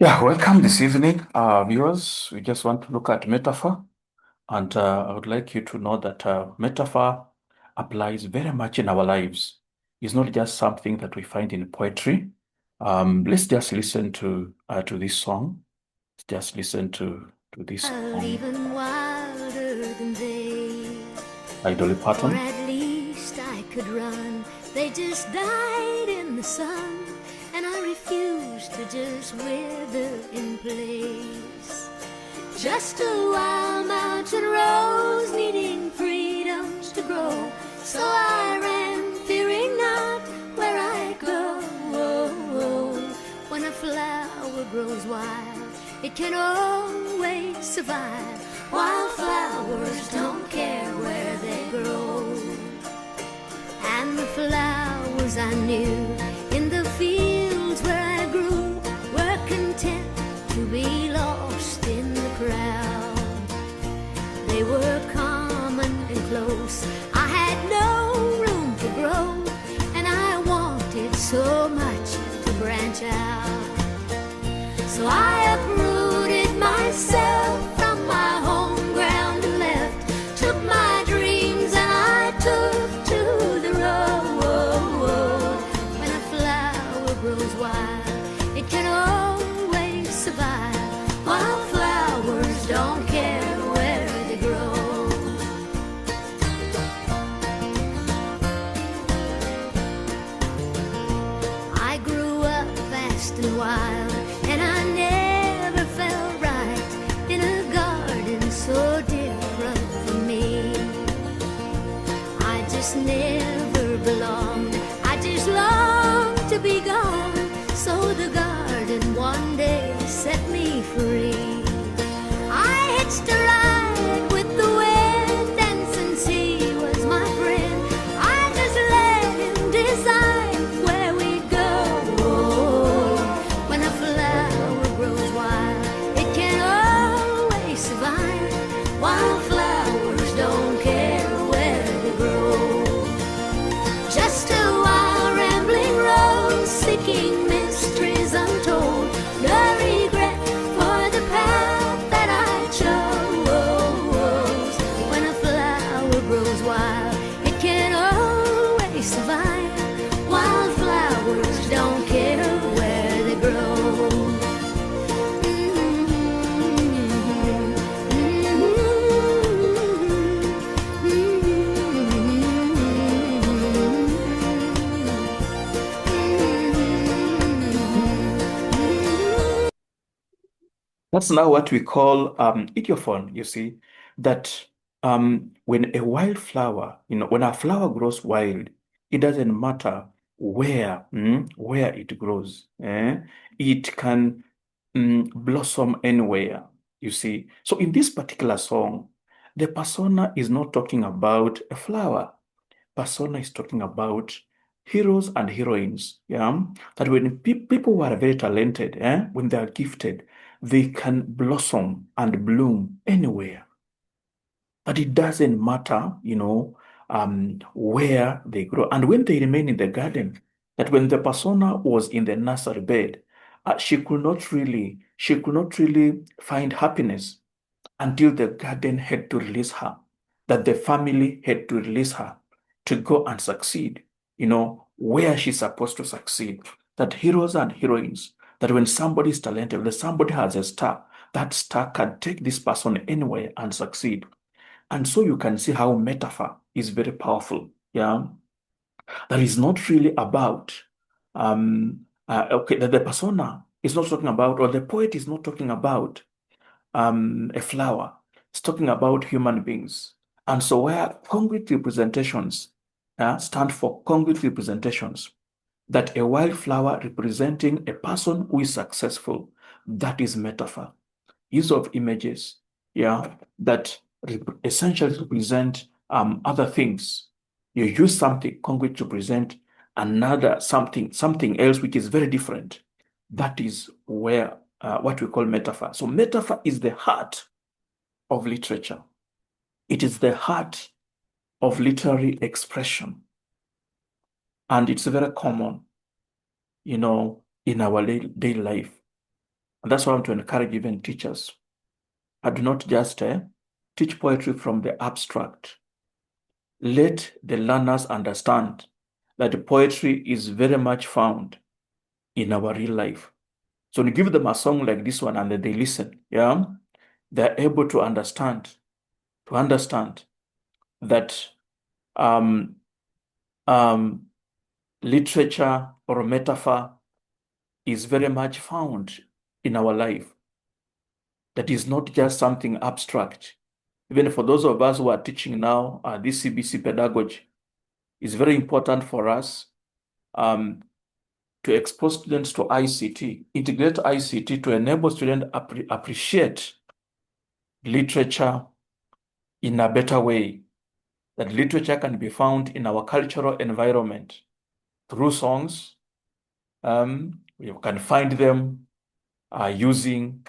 Yeah, welcome this evening, viewers. We just want to look at metaphor, and I would like you to know that metaphor applies very much in our lives. It's not just something that we find in poetry. Let's just listen to this song. Let's just listen to this song Even wilder than they, by Dolly or Parton. at least I could run. They just died in the sun, and I refused to just wither in place. Just a wild mountain rose needing freedom to grow, so I ran, fearing not where I go. When a flower grows wild, it can always survive. Wildflowers don't care where they grow. And the flowers I knew in the fields where I grew were content to be lost in the crowd. They were common and close. I had no room to grow, and I wanted so much to branch out. So I uprooted myself from my home ground and left, took my dreams and I took to the road. When a flower grows wild, it can always survive. Wildflowers don't care where they grow. I grew up fast and wild, and I never felt right in a garden so different from me. I just never belonged. I just longed to be gone. So the garden one day set me free. I hitched a ride with the wind, and since he was my friend, I just let him decide where we go. When a flower grows wild, it can always survive. Wildflowers don't care where they grow. Just a wild rambling rose, seeking mysteries untold. No regret for the path that I chose. When a flower grows wild, it can always survive. Wildflowers don't care where they grow. That's now what we call idiophone, you see, that when a wildflower, when a flower grows wild, it doesn't matter where it grows. It can blossom anywhere, you see. So in this particular song, the persona is not talking about a flower. Persona is talking about heroes and heroines. Yeah, that when people who are very talented, when they are gifted, they can blossom and bloom anywhere. But it doesn't matter, where they grow. And when they remain in the garden, that when the persona was in the nursery bed, she could not really find happiness until the garden had to release her, that the family had to release her to go and succeed, where she's supposed to succeed. That heroes and heroines, that when somebody is talented, when somebody has a star, that star can take this person anywhere and succeed. And so you can see how metaphor is very powerful. Yeah. That is not really about, okay, that the persona is not talking about, or the poet is not talking about a flower. It's talking about human beings. And so where concrete representations stand for concrete representations, that a wildflower representing a person who is successful, that is metaphor. Use of images, that essentially represent other things. You use something concrete to present another something else which is very different. That is where what we call metaphor. So metaphor is the heart of literature. It is the heart of literary expression. And it's very common, in our daily life. And that's why I want to encourage even teachers. I do not just teach poetry from the abstract. Let the learners understand that poetry is very much found in our real life. So when you give them a song like this one and then they listen, yeah, they're able to understand that um, um, literature or metaphor is very much found in our life. That is not just something abstract. Even for those of us who are teaching now, this CBC pedagogy is very important for us um, to expose students to ICT, integrate ICT to enable students appreciate literature in a better way. That literature can be found in our cultural environment through songs. You can find them using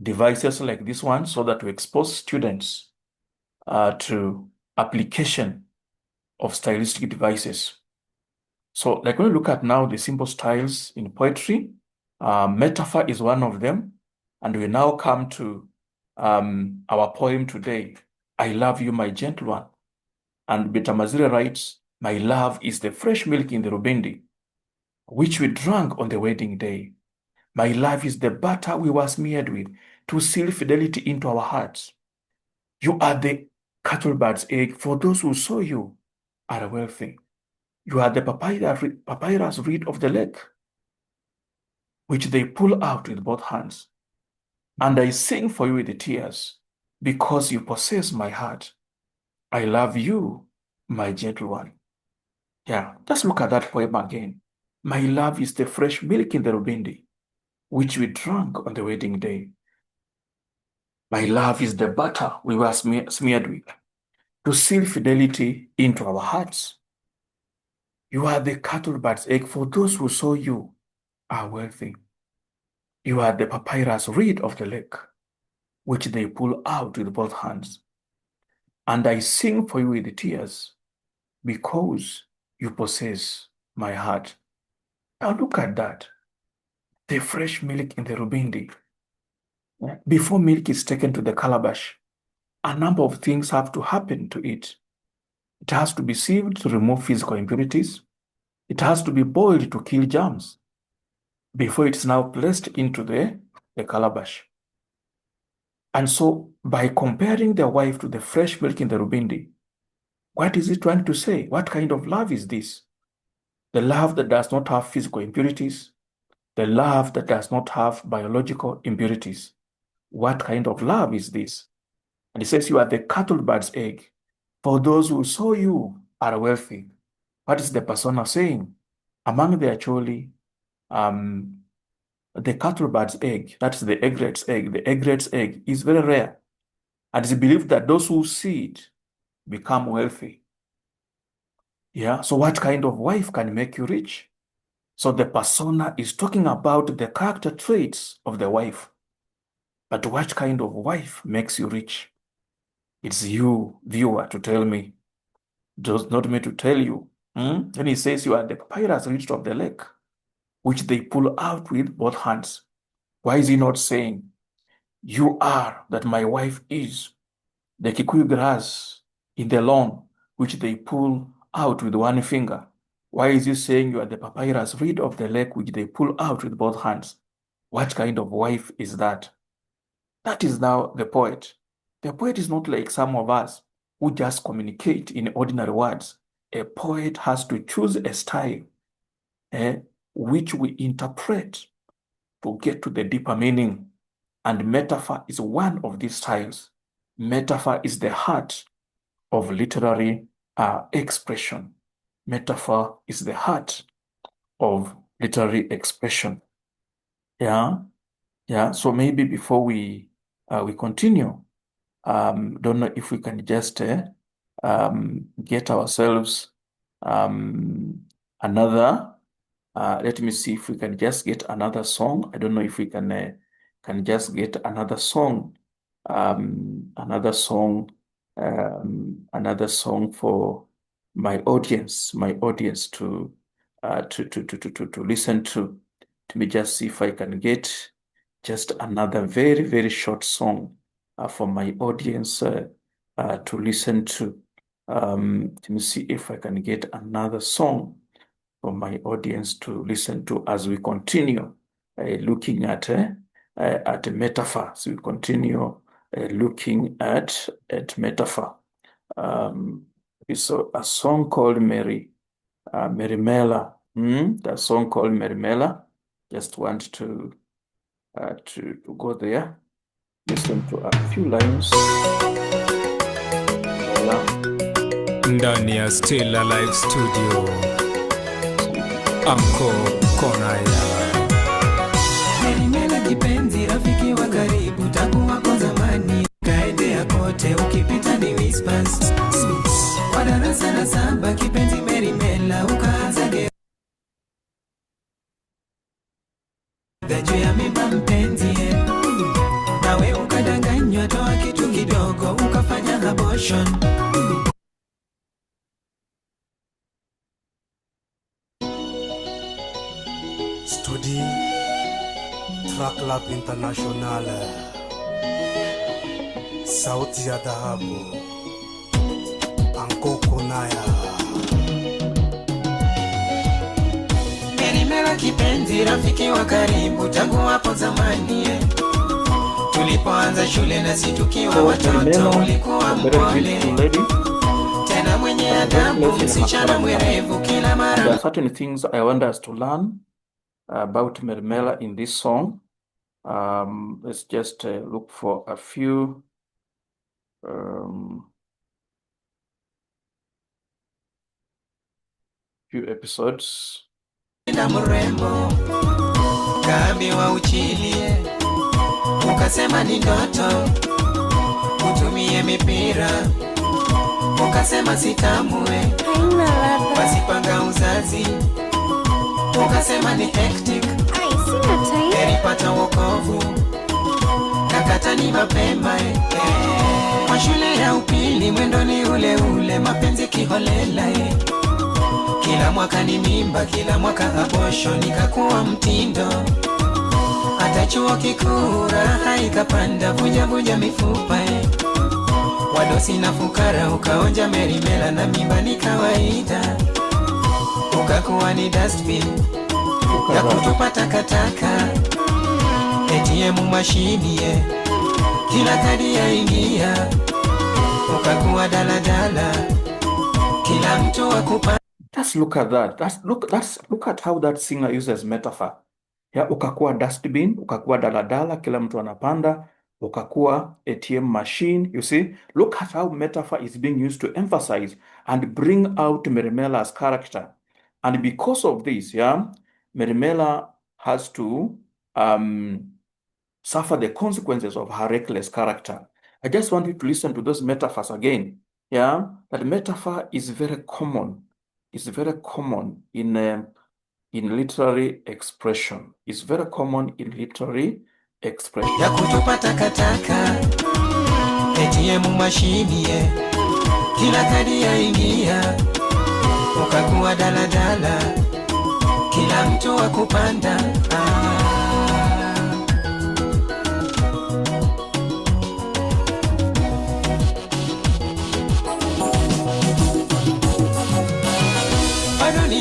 devices like this one so that we expose students to application of stylistic devices. So like when we look at now the simple styles in poetry, metaphor is one of them. And we now come to our poem today, I Love You, My Gentle One. And Betamazire writes, my love is the fresh milk in the rubindi, which we drank on the wedding day. My love is the butter we were smeared with to seal fidelity into our hearts. You are the cattlebird's egg for those who saw you are wealthy. You are the papyrus reed of the lake, which they pull out with both hands. And I sing for you with the tears, because you possess my heart. I love you, my gentle one. Yeah, just look at that poem again. My love is the fresh milk in the rubindi, which we drank on the wedding day. My love is the butter we were smeared with to seal fidelity into our hearts. You are the cattlebird's egg for those who saw you are wealthy. You are the papyrus reed of the lake, which they pull out with both hands. And I sing for you with tears, because you possess my heart. Now look at that. The fresh milk in the rubindi. Before milk is taken to the calabash, a number of things have to happen to it. It has to be sieved to remove physical impurities. It has to be boiled to kill germs before it's now placed into the calabash. And so, by comparing the wife to the fresh milk in the rubindi, what is it trying to say? What kind of love is this? The love that does not have physical impurities, the love that does not have biological impurities. What kind of love is this? And he says, you are the cattlebird's egg. For those who saw you are wealthy. What is the persona saying? Among the actually, the cattlebird's egg, that's the egret's egg. The egret's egg is very rare. And it's believed that those who see it become wealthy. Yeah, so what kind of wife can make you rich? So the persona is talking about the character traits of the wife. But what kind of wife makes you rich? It's you, viewer, to tell me. Just not me to tell you. Then he says you are the papyrus reed of the lake, which they pull out with both hands. Why is he not saying, you are that my wife is the Kikuyu grass in the lawn, which they pull out with one finger? Why is he saying you are the papyrus reed of the lake, which they pull out with both hands? What kind of wife is that? That is now the poet. The poet is not like some of us who just communicate in ordinary words. A poet has to choose a style which we interpret to get to the deeper meaning. And metaphor is one of these styles. Metaphor is the heart of literary expression. Metaphor is the heart of literary expression. Yeah, yeah. So maybe before we continue, don't know if we can just get ourselves another. Let me see if we can just get another song. I don't know if we can just get another song, another song, another song for my audience to listen to Let me just see if I can get just another very, very short song for my audience to listen to. Let me see if I can get another song for my audience to listen to as we continue looking at metaphors. We continue looking at metaphor. We saw a song called Merimela. The song called Merimela. Just want to go there. Listen to a few lines. Ndani ya Still Alive Studio, Anko Konaya. Merimela kipenzi, rafiki wa karibu tangu wako zamani, kaendea kote ukipita ni whispers. Kwa darasa la 7 kipenzi Merimela ukaanza juu ya mimba mpenzi, nawe ukadanganywa, toa kitu kidogo ukafanya abortion. Studio Track Lab International, sauti ya dhahabu, Anko Konaya. Merimela kipenzi, rafiki wa karibu tangu hapo zamani, tulipoanza shule na si tukiwa watoto, ulikuwa mpole tena mwenye adabu, msichana mwerevu kila mara. There are certain things I want us to learn about Merimela in this song. Let's just look for a few episodes. Na mrembo kaambiwa uchilie, ukasema ni ndoto, utumie mipira, ukasema sitamue, wasipanga uzazi, ukasema ni hectic, eripata wokovu, kakata ni mapema. Kwa shule ya upili mwendo ni ule ule, mapenzi kiholela. Kila mwaka ni mimba, kila mwaka abortion, nikakuwa mtindo. Hata chuo kikuu raha ikapanda, vunja mifupa. Wadosi na fukara ukaonja Merimela, na mimba ni kawaida. Ukakuwa ni dustbin ya kutupa takataka, ATM mashini kila kadi ya ingia. Ukakuwa daladala, kila mtu wakupa. Just look at that. Look at how that singer uses metaphor. Ya ukakuwa dustbin, ukakuwa daladala, kila mtu anapanda, ukakuwa ATM machine. You see, look at how metaphor is being used to emphasize and bring out Merimela's character. And because of this, Merimela has to suffer the consequences of her reckless character. I just want you to listen to those metaphors again. That metaphor is very common. It's very common in literary expression. It's very common in literary expression. Ya kutupa takataka, ATM mashini kila kadi ya ingia. Ukakuwa daladala, kila mtu wakupanda.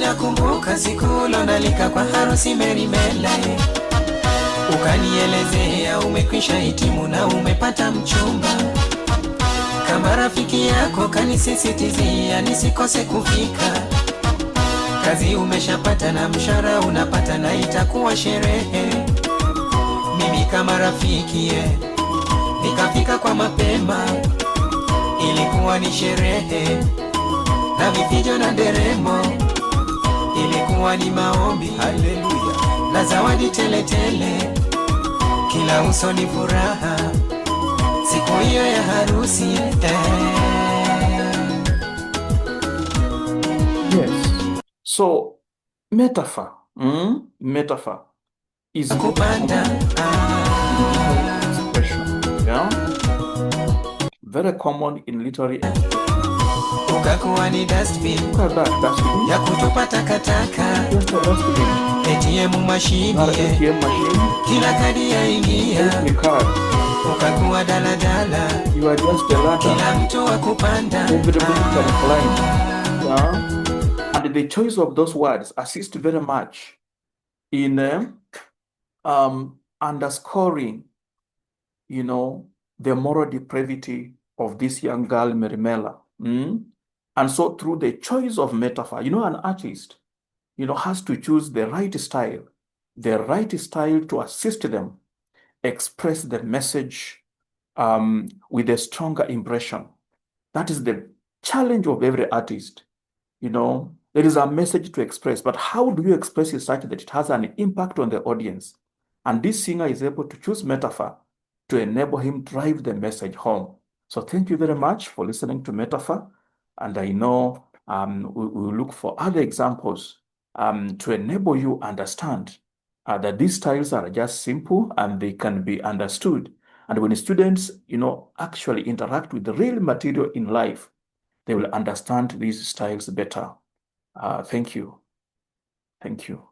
Nakumbuka siku ulonalika kwa harusi Merimela, ukanielezea umekwisha hitimu na umepata mchumba. Kama rafiki yako kanisisitizia nisikose kufika. Kazi umeshapata na mshahara unapata na itakuwa sherehe. Mimi kama rafiki nikafika kwa mapema, ilikuwa ni sherehe na vifijo na nderemo. Ilikuwa ni maombi, haleluya, na zawadi teletele, kila uso ni furaha siku hiyo ya harusi. Yes. So metaphor is kupanda expression. Very common in literary expression. ukakuwa ni dustbin Look at that dustbin. ya kutupa takataka, Just a dustbin. ATM mashini, Not an ATM machine. kila kadi yaingia, Every card. ukakuwa daladala, You are just a ladder. kila mtu wa kupanda. Everybody can climb. Yeah? And the choice of those words assist very much in underscoring, you know, the moral depravity of this young girl, Merimela. And so through the choice of metaphor, you know, an artist, you know, has to choose the right style to assist them express the message with a stronger impression. That is the challenge of every artist. You know, there is a message to express, but how do you express it such that it has an impact on the audience? And this singer is able to choose metaphor to enable him drive the message home. So thank you very much for listening to Metaphor. And I know we will look for other examples to enable you understand that these styles are just simple and they can be understood. And when students, you know, actually interact with the real material in life, they will understand these styles better. Thank you. Thank you.